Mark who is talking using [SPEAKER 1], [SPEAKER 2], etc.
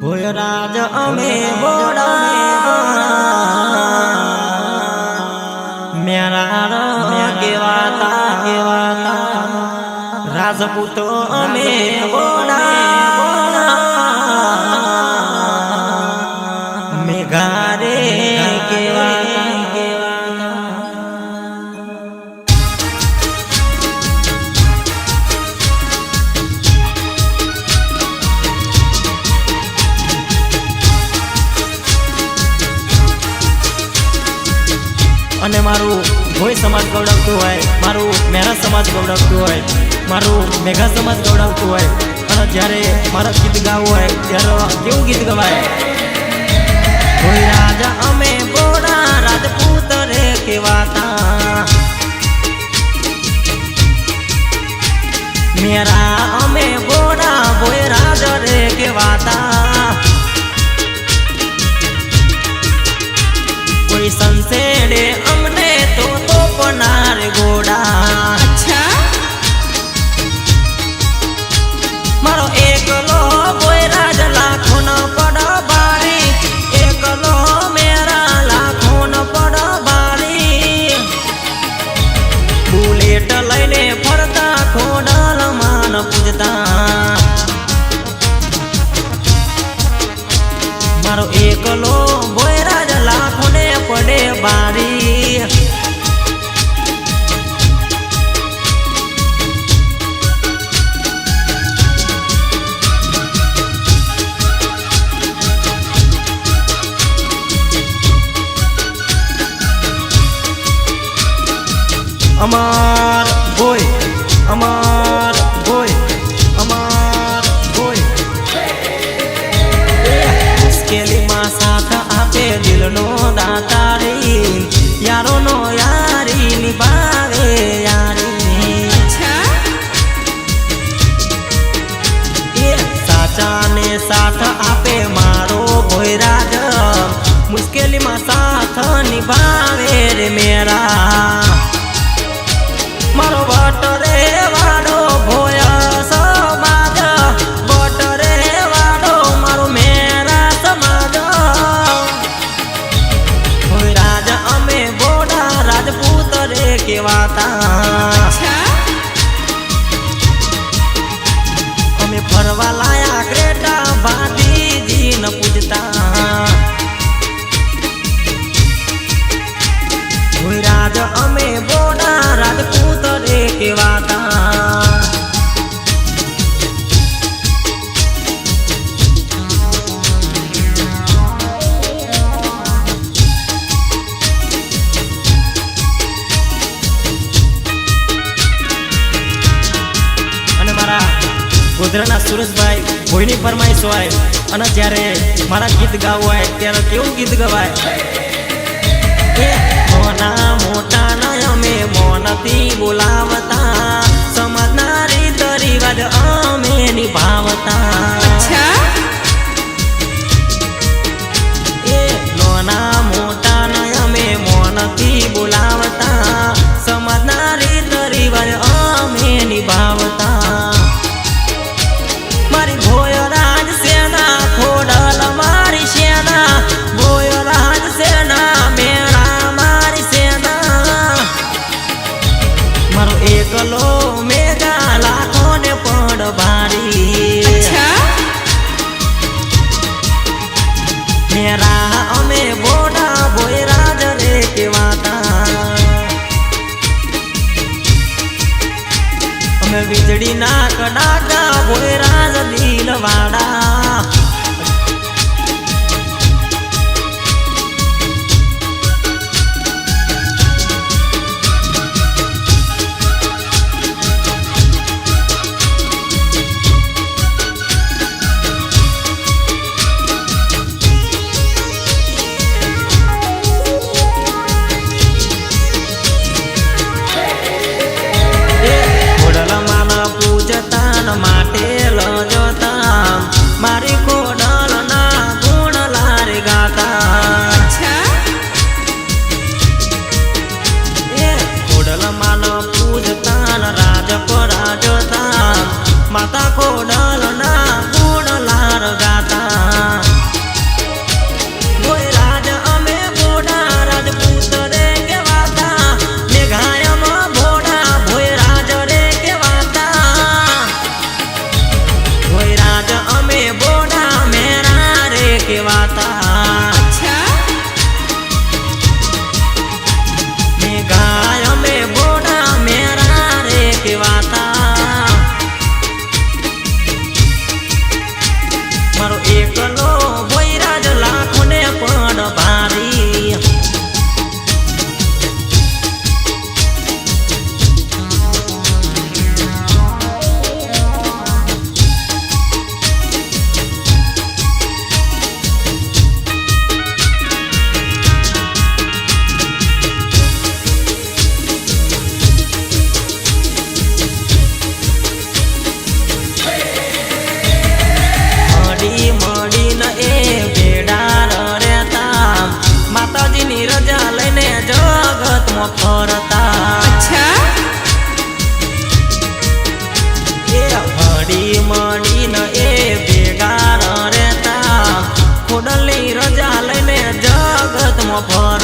[SPEAKER 1] ભોયરાજ અમે બોડા મેરા કેવાતા રાજપૂતો અમે બોડા મેઘારે કેવાતા અને મારું ભોય સમાજ ગૌરવતું હોય, મારું મેરા સમાજ ગૌરવતું હોય, મારું મેઘા સમાજ ગૌરવતું હોય. અને જ્યારે મારા ગીત ગાવું હોય ત્યારે કેવું ગીત ગવાય? ભોય રાજા અમે બોડા રાજપૂત રે કેવાતા મેરા અમે બોડા ભોય રાજ રે કેવાતા કોઈ સંસેડે અમને તો પનાર ગોડા.
[SPEAKER 2] અચ્છા
[SPEAKER 1] મારો એકલો બોયરાજ લાખો ન પડ બારી, એકલો મેરા લાખો ન પડ બારી. બુલેટ લઈને ફરતા ખોડલ માન પૂજતા મારો એકલો બોયરાજ લાખો ને પડે બારી. અમાર ભોય અમાર ભોય અમાર ભોય મુશ્કેલીમાં સાથ આપે દિલનો દાતારી, યારોનો યારી નિભાવે યારી.
[SPEAKER 2] અચ્છા
[SPEAKER 1] એ સાચાને સાથ આપે મારો ભોયરાજ, મુશ્કેલીમાં સાથ નિભાવે રે મેરા. મારો વટ રે વાડો ભોય સમાજ, વટ રે વાડો મારો મેરા સમાજ. ભોયરાજ અમે બોડા રાજપૂત રે કેવાતા
[SPEAKER 2] અચ્છા
[SPEAKER 1] અમે ફરવા લાયા ગ્રેટા ભાતીજી ન પૂજતા. ભોયરાજ અમે બોડા રાજપૂત રે કેવાતા. અને મારા ગોધરાના સુરેશભાઈ ભોયની ફરમાઈશ હોય અને જ્યારે મારા ગીત ગાવું હોય ત્યારે કેવું ગીત ગવાય? મોના મોટા નય અમે મોનથી બોલાવતા, સમાજના રીત રિવાજ અમે નિભાવતા.
[SPEAKER 2] અચ્છા
[SPEAKER 1] એ નાના મોટા નય અમે મોનથી બોલાવતા, સમાજના રીત રિવાજ અમે નિભાવતા. મારી ભોયરાજ સેના ખોડલ મારી સેના, ભોયરાજ સેના મેરા મારી સેના. મારો એકલો મેઘા લાખો ને પડ બારી.
[SPEAKER 2] અચ્છા
[SPEAKER 1] મેરા અમે બોડા ભોયરાજ રે કેવાતા. અમે વીજળી ના કડાકા ભોયરાજ દિલવાડા. માટે લજતા જોડીને એ ભેગા રહેતા ખોડલની રજા લઈને જગતમાં ફર